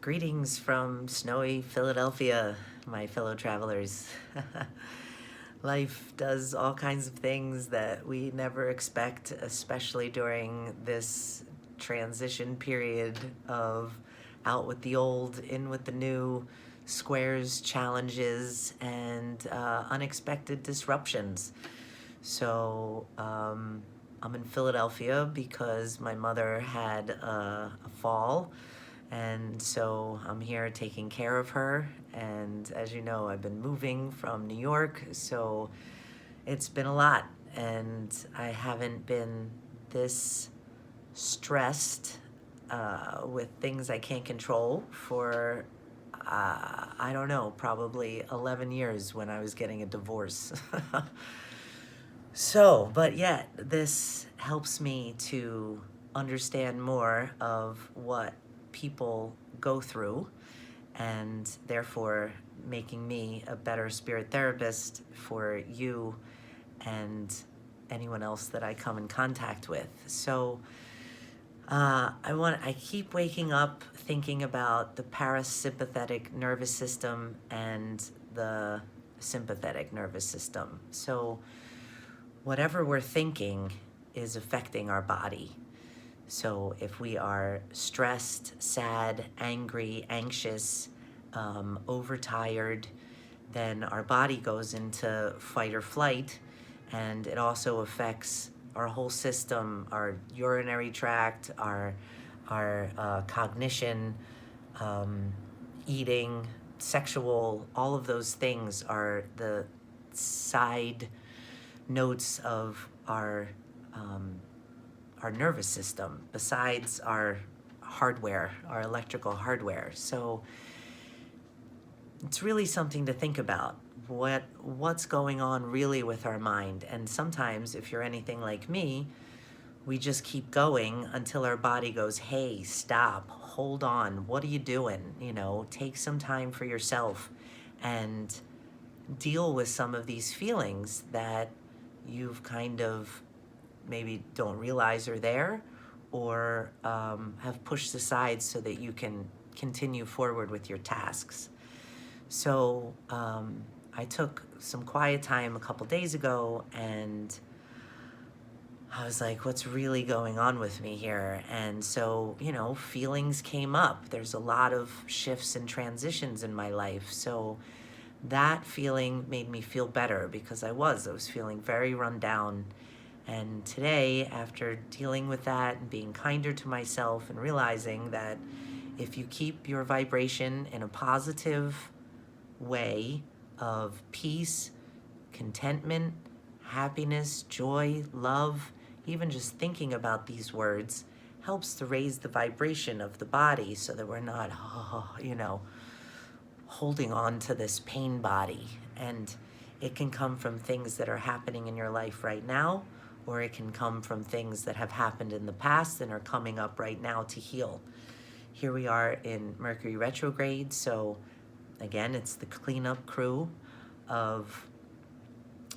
Greetings from snowy Philadelphia, my fellow travelers. Life does all kinds of things that we never expect, especially during this transition period of out with the old, in with the new, squares, challenges, and unexpected disruptions. So I'm in Philadelphia because my mother had a fall, and so I'm here taking care of her. And as you know, I've been moving from New York, so it's been a lot. And I haven't been this stressed with things I can't control for, I don't know, probably 11 years when I was getting a divorce. So, but yet, this helps me to understand more of what people go through, and therefore making me a better spirit therapist for you and anyone else that I come in contact with. So, I keep waking up thinking about the parasympathetic nervous system and the sympathetic nervous system. So, whatever we're thinking is affecting our body. So if we are stressed, sad, angry, anxious, overtired, then our body goes into fight or flight, and it also affects our whole system, our urinary tract, our cognition, eating, sexual, all of those things are the side notes of our nervous system besides our hardware, our electrical hardware. So it's really something to think about. What's going on really with our mind? And sometimes, if you're anything like me, we just keep going until our body goes, hey, stop, hold on, what are you doing? Take some time for yourself and deal with some of these feelings that you've kind of maybe don't realize are there, or have pushed aside so that you can continue forward with your tasks. So I took some quiet time a couple days ago, and I was like, what's really going on with me here? And so, feelings came up. There's a lot of shifts and transitions in my life. So that feeling made me feel better, because I was feeling very run down. And today, after dealing with that and being kinder to myself and realizing that if you keep your vibration in a positive way of peace, contentment, happiness, joy, love, even just thinking about these words helps to raise the vibration of the body so that we're not, holding on to this pain body. And it can come from things that are happening in your life right now, or it can come from things that have happened in the past and are coming up right now to heal. Here we are in Mercury Retrograde, so again, it's the cleanup crew of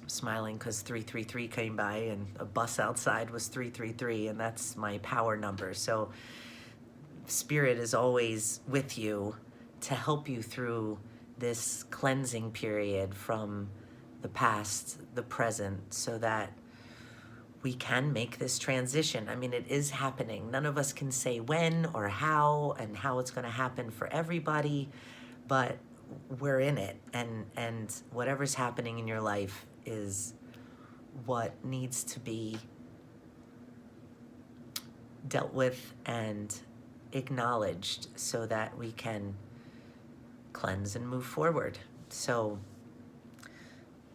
smiling because 333 came by and a bus outside was 333, and that's my power number. So Spirit is always with you to help you through this cleansing period from the past, the present, so that we can make this transition. I mean, it is happening. None of us can say when or how and how it's going to happen for everybody, but we're in it. And whatever's happening in your life is what needs to be dealt with and acknowledged so that we can cleanse and move forward. So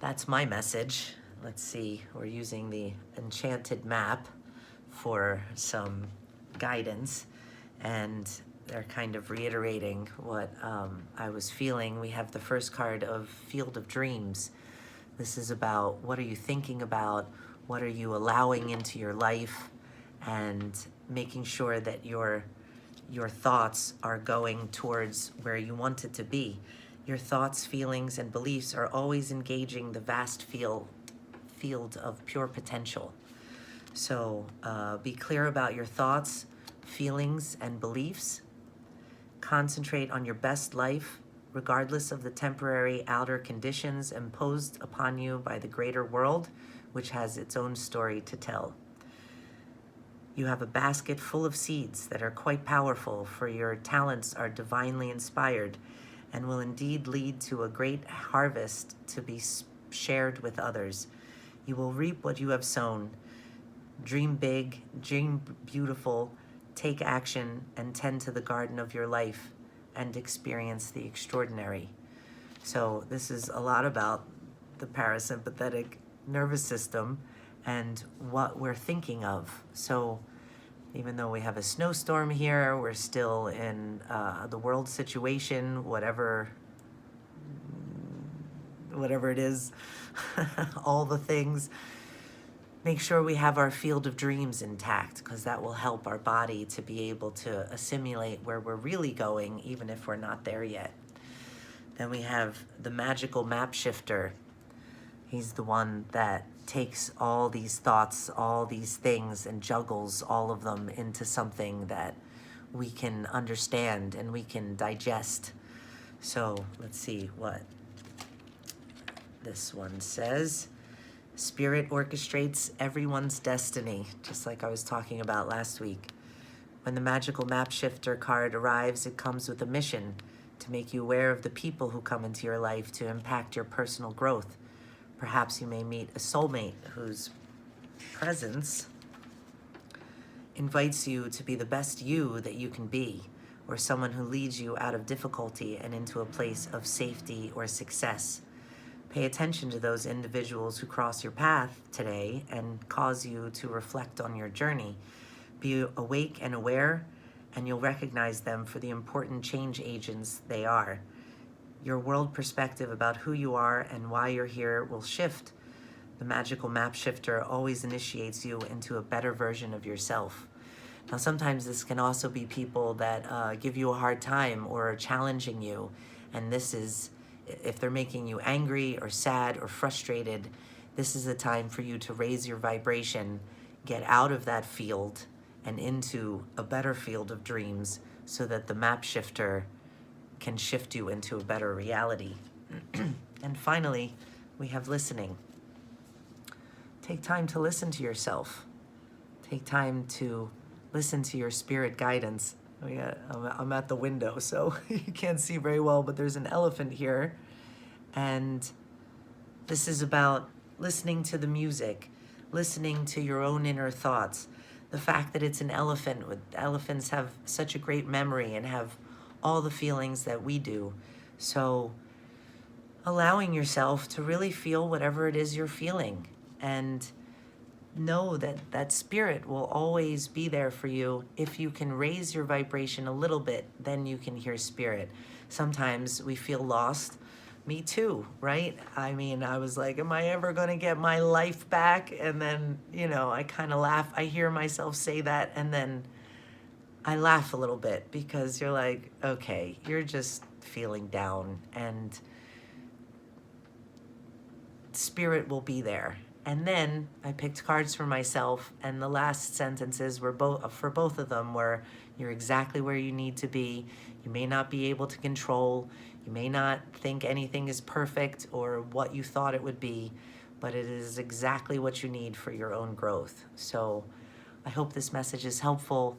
that's my message. Let's see, we're using the enchanted map for some guidance, and they're kind of reiterating what I was feeling. We have the first card of Field of Dreams. This is about what are you thinking about, what are you allowing into your life, and making sure that your thoughts are going towards where you want it to be. Your thoughts, feelings, and beliefs are always engaging the vast field of pure potential. So be clear about your thoughts, feelings, and beliefs, Concentrate on your best life, regardless of the temporary outer conditions imposed upon you by the greater world, which has its own story to tell. You have a basket full of seeds that are quite powerful, for your talents are divinely inspired and will indeed lead to a great harvest to be shared with others. You will reap what you have sown. Dream big, dream beautiful, take action, and tend to the garden of your life and experience the extraordinary. So this is a lot about the parasympathetic nervous system and what we're thinking of. So even though we have a snowstorm here, we're still in the world situation, whatever it is, all the things. Make sure we have our field of dreams intact, because that will help our body to be able to assimilate where we're really going, even if we're not there yet. Then we have the magical map shifter. He's the one that takes all these thoughts, all these things, and juggles all of them into something that we can understand and we can digest. So let's see what this one says. Spirit orchestrates everyone's destiny, just like I was talking about last week. When the magical map shifter card arrives, it comes with a mission to make you aware of the people who come into your life to impact your personal growth. Perhaps you may meet a soulmate whose presence invites you to be the best you that you can be, or someone who leads you out of difficulty and into a place of safety or success. Pay attention to those individuals who cross your path today and cause you to reflect on your journey. Be awake and aware, and you'll recognize them for the important change agents they are. Your world perspective about who you are and why you're here will shift. The magical map shifter always initiates you into a better version of yourself. Now, sometimes this can also be people that give you a hard time or are challenging you, and this is, if they're making you angry or sad or frustrated, this is a time for you to raise your vibration, get out of that field and into a better field of dreams, so that the map shifter can shift you into a better reality. And finally, we have listening. Take time to listen to yourself. Take time to listen to your spirit guidance. I'm at the window, so you can't see very well, but there's an elephant here. And this is about listening to the music, listening to your own inner thoughts. The fact that it's an elephant, elephants have such a great memory and have all the feelings that we do. So allowing yourself to really feel whatever it is you're feeling, and know that that spirit will always be there for you. If you can raise your vibration a little bit, then you can hear spirit. Sometimes we feel lost. Me too, right? I mean, I was like, am I ever going to get my life back? And then, I kind of laugh. I hear myself say that, and then I laugh a little bit, because you're like, okay, you're just feeling down, and spirit will be there. And then I picked cards for myself, and the last sentences were for both of them were, you're exactly where you need to be. You may not be able to control. You may not think anything is perfect or what you thought it would be, but it is exactly what you need for your own growth. So I hope this message is helpful.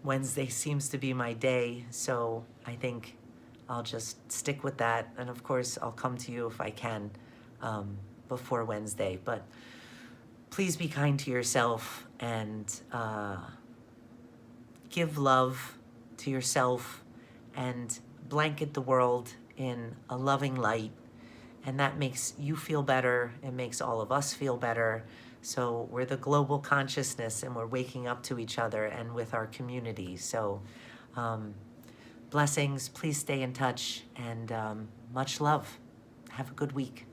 Wednesday seems to be my day, so I think I'll just stick with that. And of course, I'll come to you if I can before Wednesday. But please be kind to yourself, and give love to yourself, and blanket the world in a loving light. And that makes you feel better. It makes all of us feel better. So we're the global consciousness, and we're waking up to each other and with our community. So blessings. Please stay in touch, and much love. Have a good week.